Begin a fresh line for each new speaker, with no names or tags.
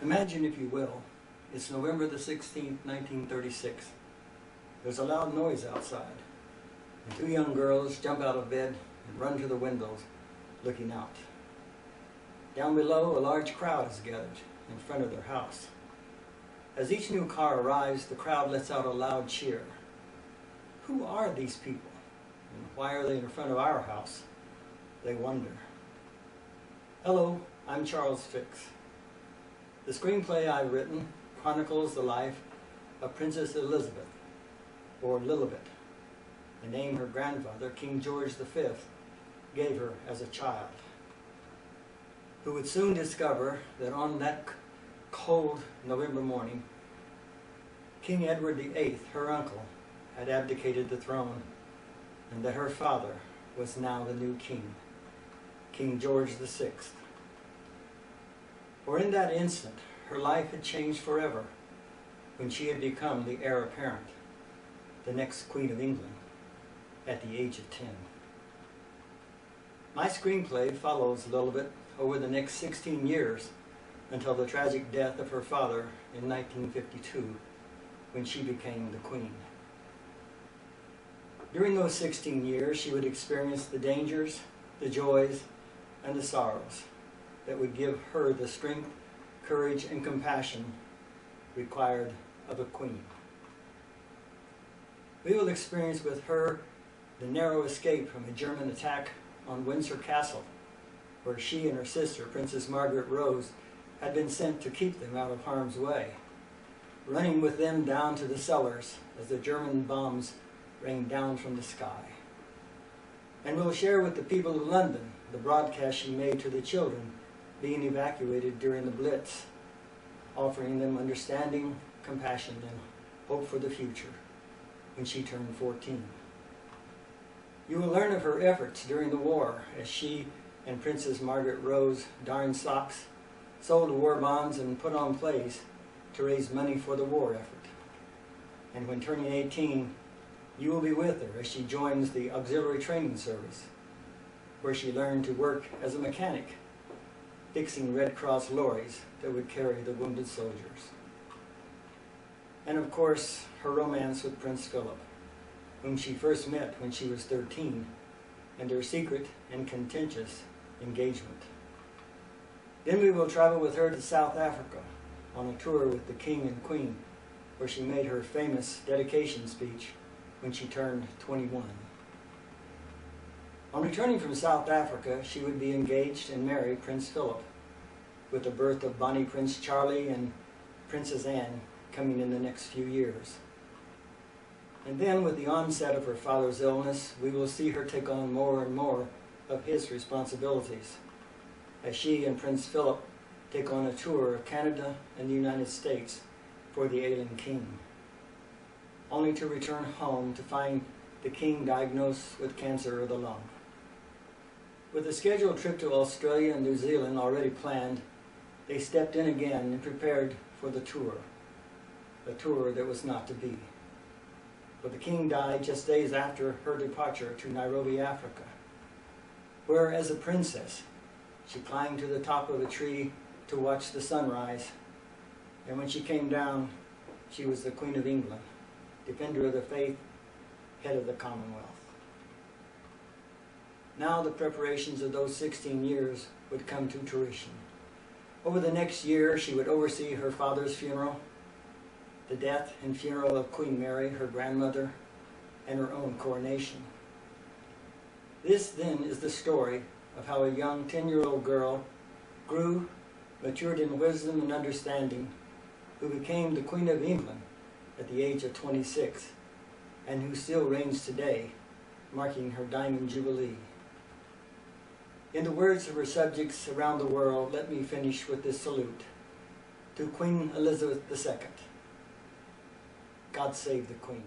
Imagine, if you will, it's November the 16th, 1936. There's a loud noise outside, and two young girls jump out of bed and run to the windows, looking out. Down below, a large crowd is gathered in front of their house. As each new car arrives, the crowd lets out a loud cheer. Who are these people? And why are they in front of our house? They wonder. Hello, I'm Charles Fix. The screenplay I've written chronicles the life of Princess Elizabeth, or Lilibet, the name her grandfather, King George V, gave her as a child, who would soon discover that on that cold November morning, King Edward VIII, her uncle, had abdicated the throne, and that her father was now the new king, King George VI. For in that instant, her life had changed forever when she had become the heir apparent, the next Queen of England, at the age of 10. My screenplay follows Lilibet over the next 16 years until the tragic death of her father in 1952, when she became the Queen. During those 16 years, she would experience the dangers, the joys, and the sorrows that would give her the strength, courage, and compassion required of a queen. We will experience with her the narrow escape from a German attack on Windsor Castle, where she and her sister, Princess Margaret Rose, had been sent to keep them out of harm's way, running with them down to the cellars as the German bombs rained down from the sky. And we'll share with the people of London the broadcast she made to the children being evacuated during the Blitz, offering them understanding, compassion, and hope for the future when she turned 14. You will learn of her efforts during the war as she and Princess Margaret Rose darned socks, sold war bonds, and put on plays to raise money for the war effort. And when turning 18, you will be with her as she joins the Auxiliary Training Service, where she learned to work as a mechanic, fixing Red Cross lorries that would carry the wounded soldiers. And of course, her romance with Prince Philip, whom she first met when she was 13, and their secret and contentious engagement. Then we will travel with her to South Africa on a tour with the King and Queen, where she made her famous dedication speech when she turned 21. On returning from South Africa, she would be engaged and marry Prince Philip, with the birth of Bonnie Prince Charlie and Princess Anne coming in the next few years. And then, with the onset of her father's illness, we will see her take on more and more of his responsibilities, as she and Prince Philip take on a tour of Canada and the United States for the ailing king, only to return home to find the king diagnosed with cancer of the lung. With a scheduled trip to Australia and New Zealand already planned, they stepped in again and prepared for the tour, a tour that was not to be. For the king died just days after her departure to Nairobi, Africa, where, as a princess, she climbed to the top of a tree to watch the sunrise, and when she came down, she was the Queen of England, defender of the faith, head of the Commonwealth. Now the preparations of those 16 years would come to fruition. Over the next year, she would oversee her father's funeral, the death and funeral of Queen Mary, her grandmother, and her own coronation. This, then, is the story of how a young 10-year-old girl grew, matured in wisdom and understanding, who became the Queen of England at the age of 26, and who still reigns today, marking her Diamond Jubilee. In the words of her subjects around the world, let me finish with this salute to Queen Elizabeth II. God save the Queen.